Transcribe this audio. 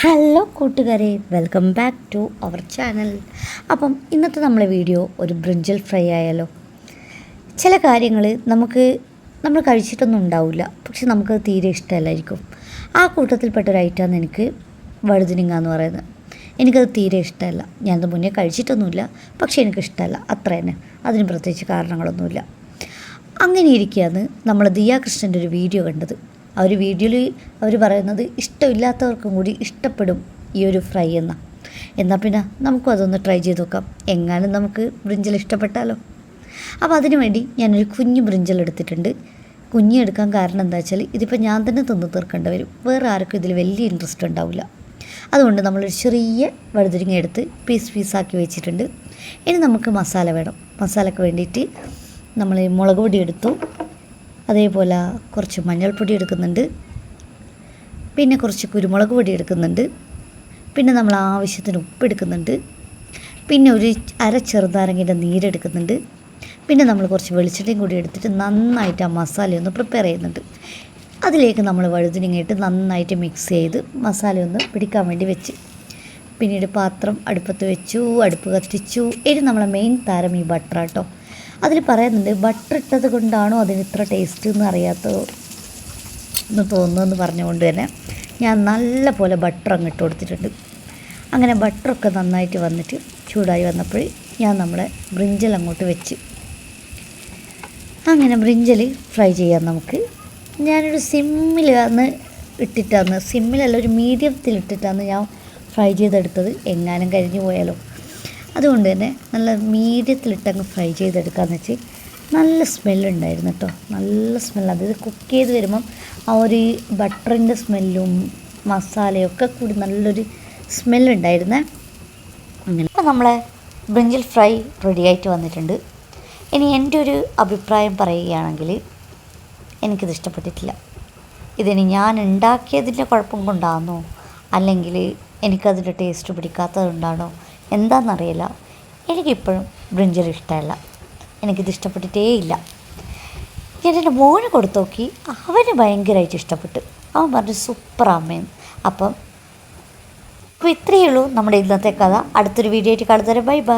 Hello കൂട്ടുകാരെ, welcome back to our channel. അപ്പം ഇന്നത്തെ നമ്മളെ വീഡിയോ ഒരു ബ്രിഞ്ചൽ ഫ്രൈ ആയാലോ. ചില കാര്യങ്ങൾ നമ്മൾ കഴിച്ചിട്ടൊന്നും ഉണ്ടാവില്ല, പക്ഷെ നമുക്കത് തീരെ ഇഷ്ടമല്ലായിരിക്കും. ആ കൂട്ടത്തിൽപ്പെട്ടൊരു ഐറ്റമാണ് എനിക്ക് വഴുതനങ്ങ എന്ന് പറയുന്നത്. എനിക്കത് തീരെ ഇഷ്ടമല്ല. ഞാനത് മുന്നേ കഴിച്ചിട്ടൊന്നുമില്ല, പക്ഷേ എനിക്കിഷ്ടമല്ല, അത്ര തന്നെ. അതിന് പ്രത്യേകിച്ച് കാരണങ്ങളൊന്നുമില്ല. അങ്ങനെ ഇരിക്കുകയാണ് നമ്മൾ ദിയ കൃഷ്ണൻ്റെ ഒരു വീഡിയോ കണ്ടത്. ആ ഒരു വീഡിയോയിൽ അവർ പറയുന്നത് ഇഷ്ടമില്ലാത്തവർക്കും കൂടി ഇഷ്ടപ്പെടും ഈ ഒരു ഫ്രൈ എന്നാൽ പിന്നെ നമുക്കും അതൊന്ന് ട്രൈ ചെയ്ത് നോക്കാം. എങ്ങാനും നമുക്ക് ബ്രിഞ്ചൽ ഇഷ്ടപ്പെട്ടാലോ. അപ്പോൾ അതിനു വേണ്ടി ഞാനൊരു കുഞ്ഞ് ബ്രിഞ്ചൽ എടുത്തിട്ടുണ്ട്. എടുക്കാൻ കാരണം എന്താ വെച്ചാൽ ഇതിപ്പോൾ ഞാൻ തന്നെ തിന്ന് തീർക്കേണ്ടി വരും. വേറെ ആർക്കും ഇതിൽ വലിയ ഇൻട്രസ്റ്റ് ഉണ്ടാവില്ല. അതുകൊണ്ട് നമ്മളൊരു ചെറിയ വഴുതനങ്ങ എടുത്ത് പീസാക്കി വെച്ചിട്ടുണ്ട്. ഇനി നമുക്ക് മസാല വേണം. മസാലയ്ക്ക് വേണ്ടിയിട്ട് നമ്മൾ മുളക് പൊടി എടുത്തു, അതേപോലെ കുറച്ച് മഞ്ഞൾപ്പൊടി എടുക്കുന്നുണ്ട്, പിന്നെ കുറച്ച് കുരുമുളക് പൊടി എടുക്കുന്നുണ്ട്, പിന്നെ നമ്മൾ ആവശ്യത്തിന് ഉപ്പ് എടുക്കുന്നുണ്ട്, പിന്നെ ഒരു ചെറുനാരങ്ങയുടെ നീരെടുക്കുന്നുണ്ട്, പിന്നെ നമ്മൾ കുറച്ച് വെളിച്ചെണ്ണയും കൂടി എടുത്തിട്ട് നന്നായിട്ട് ആ മസാലയൊന്ന് പ്രിപ്പയർ ചെയ്യുന്നുണ്ട്. അതിലേക്ക് നമ്മൾ വഴുതനങ്ങയിട്ട് നന്നായിട്ട് മിക്സ് ചെയ്ത് മസാലയൊന്ന് പിടിക്കാൻ വേണ്ടി വെച്ച് പിന്നീട് പാത്രം അടുപ്പത്ത് വെച്ചു, അടുപ്പ് കത്തിച്ചു. ഇനി നമ്മളെ മെയിൻ താരം ഈ ബട്ടർ കേട്ടോ. അതിൽ പറയുന്നുണ്ട് ബട്ടർ ഇട്ടത് കൊണ്ടാണോ അതിന് ഇത്ര ടേസ്റ്റ് എന്ന് അറിയാത്തോ എന്ന് തോന്നുന്നു പറഞ്ഞുകൊണ്ട് തന്നെ ഞാൻ നല്ല പോലെ ബട്ടർ അങ്ങ് ഇട്ട് കൊടുത്തിട്ടുണ്ട്. അങ്ങനെ ബട്ടറൊക്കെ നന്നായിട്ട് വന്നിട്ട് ചൂടായി വന്നപ്പോൾ ഞാൻ നമ്മളെ ബ്രിഞ്ചൽ അങ്ങോട്ട് വെച്ച് അങ്ങനെ ബ്രിഞ്ചൽ ഫ്രൈ ചെയ്യാം നമുക്ക്. ഞാനൊരു സിമ്മിലല്ല ഒരു മീഡിയത്തിലിട്ടിട്ടാണ് ഞാൻ ഫ്രൈ ചെയ്തെടുത്തത്. എങ്ങാനും കരിഞ്ഞു പോയാലോ, അതുകൊണ്ട് തന്നെ നല്ല മീഡിയത്തിലിട്ടങ്ങ് ഫ്രൈ ചെയ്തെടുക്കാമെന്ന് വെച്ച്. നല്ല സ്മെല്ലുണ്ടായിരുന്നു കേട്ടോ, നല്ല സ്മെല്ല്. അതായത് കുക്ക് ചെയ്ത് വരുമ്പം ആ ഒരു ബട്ടറിൻ്റെ സ്മെല്ലും മസാലയൊക്കെ കൂടി നല്ലൊരു സ്മെല്ലുണ്ടായിരുന്നേ. അങ്ങനെ അപ്പോൾ നമ്മളെ ബ്രിഞ്ചൽ ഫ്രൈ റെഡിയായിട്ട് വന്നിട്ടുണ്ട്. ഇനി എൻ്റെ ഒരു അഭിപ്രായം പറയുകയാണെങ്കിൽ എനിക്കിത് ഇഷ്ടപ്പെട്ടിട്ടില്ല. ഇതിന് ഞാൻ ഉണ്ടാക്കിയതിൻ്റെ കുഴപ്പം കൊണ്ടാണോ അല്ലെങ്കിൽ എനിക്കതിൻ്റെ ടേസ്റ്റ് പിടിക്കാത്തത് കൊണ്ടാണോ എന്താണെന്നറിയില്ല, എനിക്കിപ്പോഴും ബ്രിഞ്ചൽ ഇഷ്ടമല്ല. എനിക്കിത് ഇഷ്ടപ്പെട്ടിട്ടേ ഇല്ല. ഞാൻ എൻ്റെ മോന് കൊടുത്തു നോക്കി, അവന് ഭയങ്കരമായിട്ട് ഇഷ്ടപ്പെട്ടു. അവൻ പറഞ്ഞു സൂപ്പർ അമ്മയെന്ന്. അപ്പോൾ ഇത്രയേ ഉള്ളൂ നമ്മുടെ ഇന്നത്തെ കഥ. അടുത്തൊരു വീഡിയോ ആയിട്ട് കാണുന്നവരെ ബൈ ബൈ.